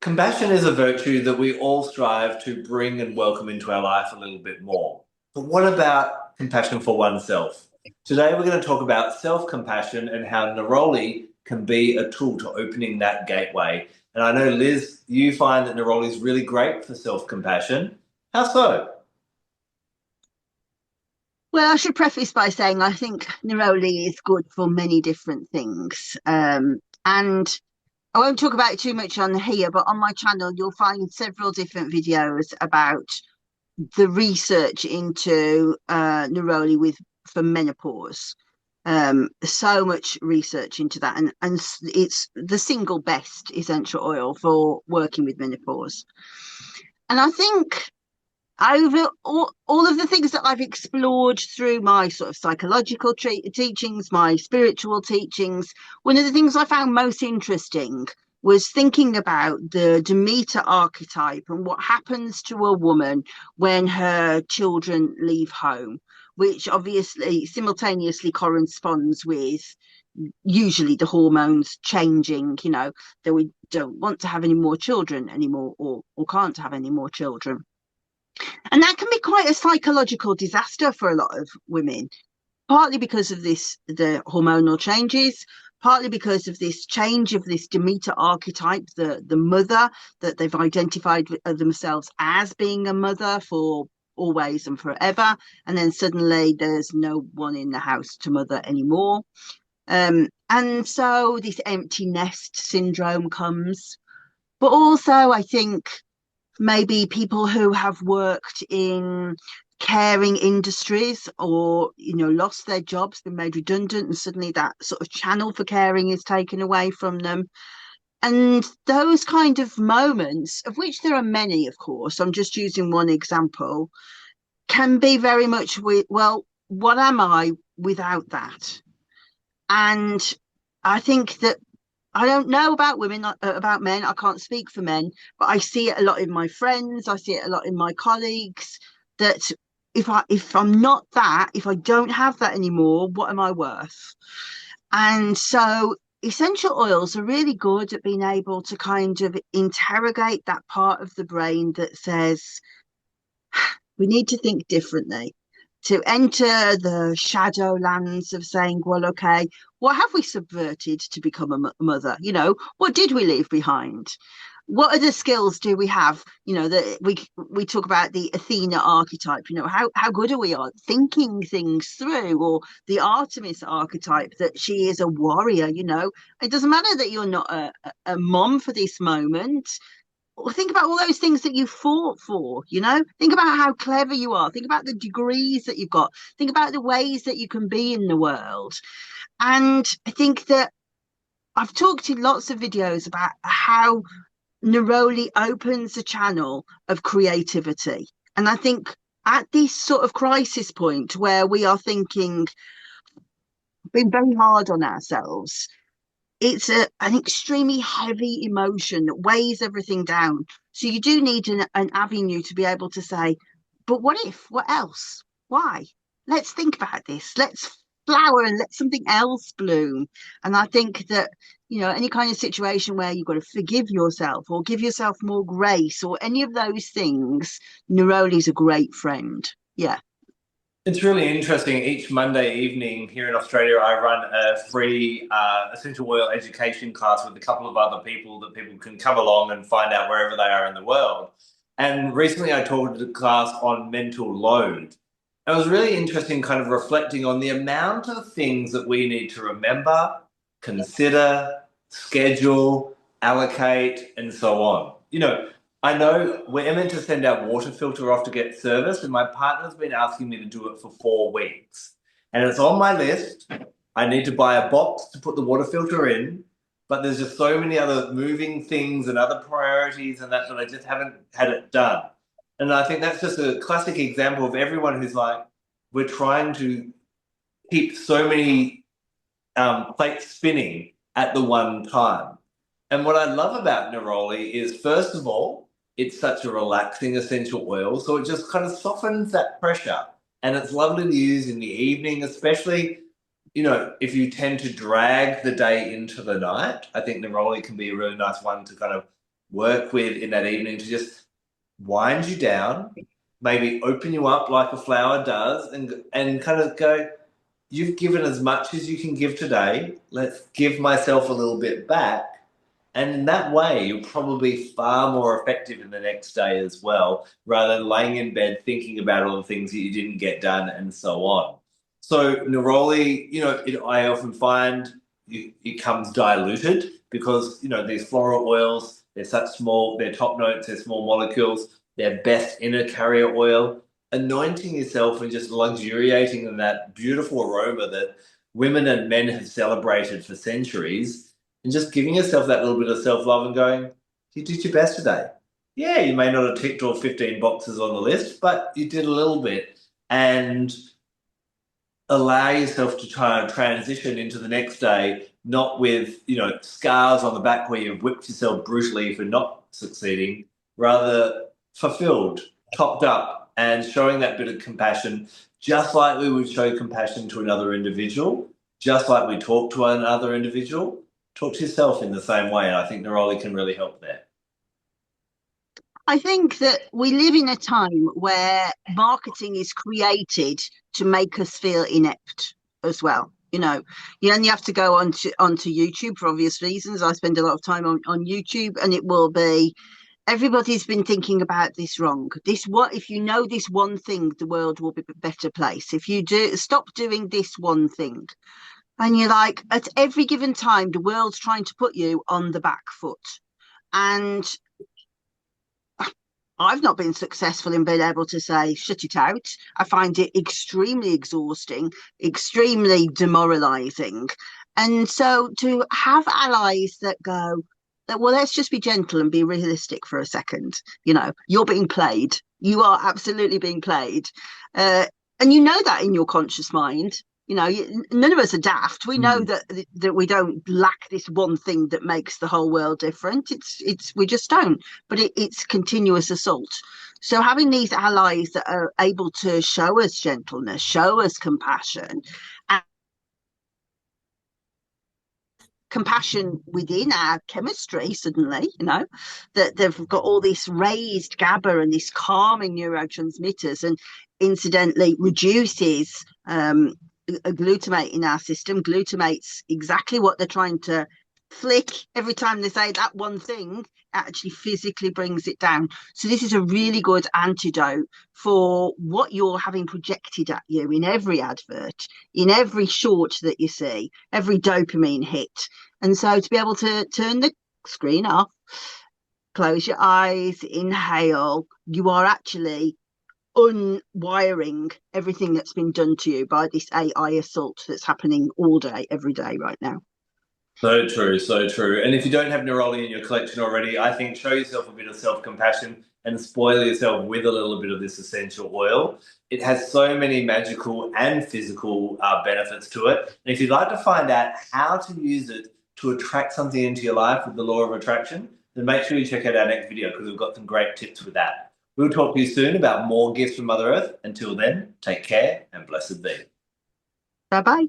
Compassion is a virtue that we all strive to bring and welcome into our life a little bit more. But what about compassion for oneself? Today, we're going to talk about self-compassion and how Neroli can be a tool to opening that gateway. And I know, Liz, you find that Neroli is really great for self-compassion. How so? Well, I should preface by saying I think neroli is good for many different things. And I won't talk about it too much on here, but on my channel, you'll find several different videos about the research into neroli for menopause. So much research into that, and it's the single best essential oil for working with menopause. And I think over all of the things that I've explored through my sort of psychological teachings, my spiritual teachings, one of the things I found most interesting was thinking about the Demeter archetype and what happens to a woman when her children leave home, which obviously simultaneously corresponds with usually the hormones changing, that we don't want to have any more children anymore or can't have any more children. And that can be quite a psychological disaster for a lot of women, partly because of the hormonal changes, partly because of this change of this Demeter archetype, the mother that they've identified themselves as being a mother for always and forever. And then suddenly there's no one in the house to mother anymore. And so this empty nest syndrome comes. But also, I think maybe people who have worked in caring industries or lost their jobs, been made redundant, and suddenly that sort of channel for caring is taken away from them. And those kind of moments, of which there are many, of course, I'm just using one example, can be very much well, what am I without that? And I think that I don't know about women, about men. I can't speak for men, but I see it a lot in my friends. I see it a lot in my colleagues. That if I'm not that, if I don't have that anymore, what am I worth? And so essential oils are really good at being able to kind of interrogate that part of the brain that says we need to think differently, to enter the shadow lands of saying, well, okay, what have we subverted to become a mother? What did we leave behind? What other skills do we have? That we talk about the Athena archetype. How good are we at thinking things through, or the Artemis archetype that she is a warrior. It doesn't matter that you're not a mom for this moment. Think about all those things that you fought for. Think about how clever you are, think about the degrees that you've got, think about the ways that you can be in the world. And I think that I've talked in lots of videos about how neroli opens a channel of creativity. And I think at this sort of crisis point where we are thinking, being very hard on ourselves, it's an extremely heavy emotion that weighs everything down. So you do need an avenue to be able to say, but what if? What else? Why? Let's think about this. Let's flower and let something else bloom. And I think that, any kind of situation where you've got to forgive yourself or give yourself more grace or any of those things, Neroli's a great friend. Yeah. It's really interesting. Each Monday evening here in Australia, I run a free essential oil education class with a couple of other people that people can come along and find out wherever they are in the world. And recently I taught a class on mental load. It was really interesting kind of reflecting on the amount of things that we need to remember, consider, schedule, allocate, and so on. I know we're meant to send our water filter off to get serviced, and my partner's been asking me to do it for 4 weeks. And it's on my list. I need to buy a box to put the water filter in, but there's just so many other moving things and other priorities and that I just haven't had it done. And I think that's just a classic example of everyone who's like, we're trying to keep so many plates spinning at the one time. And what I love about Neroli is, first of all, it's such a relaxing essential oil, so it just kind of softens that pressure. And it's lovely to use in the evening, especially, if you tend to drag the day into the night. I think Neroli can be a really nice one to kind of work with in that evening to just wind you down, maybe open you up like a flower does, and kind of go, you've given as much as you can give today. Let's give myself a little bit back. And in that way, you're probably far more effective in the next day as well, rather than laying in bed thinking about all the things that you didn't get done and so on. So Neroli, I often find it comes diluted because, these floral oils, they're top notes, they're small molecules, they're best in a carrier oil. Anointing yourself and just luxuriating in that beautiful aroma that women and men have celebrated for centuries, and just giving yourself that little bit of self-love and going, you did your best today. Yeah, you may not have ticked all 15 boxes on the list, but you did a little bit. And allow yourself to try and transition into the next day, not with, scars on the back where you've whipped yourself brutally for not succeeding, rather fulfilled, topped up, and showing that bit of compassion, just like we would show compassion to another individual, just like we talk to another individual, talk to yourself in the same way. And I think Neroli can really help there. I think that we live in a time where marketing is created to make us feel inept as well. You only have to go onto YouTube for obvious reasons. I spend a lot of time on YouTube, and it will be everybody's been thinking about this wrong. If you know this one thing, the world will be a better place. If you do stop doing this one thing, and you're like, at every given time, the world's trying to put you on the back foot. And I've not been successful in being able to say, shut it out. I find it extremely exhausting, extremely demoralizing. And so to have allies that go, well, let's just be gentle and be realistic for a second. You're being played. You are absolutely being played. And you know that in your conscious mind. None of us are daft. We know that we don't lack this one thing that makes the whole world different. We just don't. But it's continuous assault. So having these allies that are able to show us gentleness, show us compassion, and compassion within our chemistry, suddenly, that they've got all this raised GABA and this calming neurotransmitters, and incidentally reduces a glutamate in our system. Glutamate's exactly what they're trying to flick every time they say that one thing, actually physically brings it down. So this is a really good antidote for what you're having projected at you in every advert, in every short that you see, every dopamine hit. And so to be able to turn the screen off, close your eyes, inhale, you are actually unwiring everything that's been done to you by this AI assault that's happening all day, every day right now. So true, so true. And if you don't have Neroli in your collection already, I think show yourself a bit of self-compassion and spoil yourself with a little bit of this essential oil. It has so many magical and physical benefits to it. And if you'd like to find out how to use it to attract something into your life with the law of attraction, then make sure you check out our next video because we've got some great tips with that. We'll talk to you soon about more gifts from Mother Earth. Until then, take care and blessed be. Bye-bye.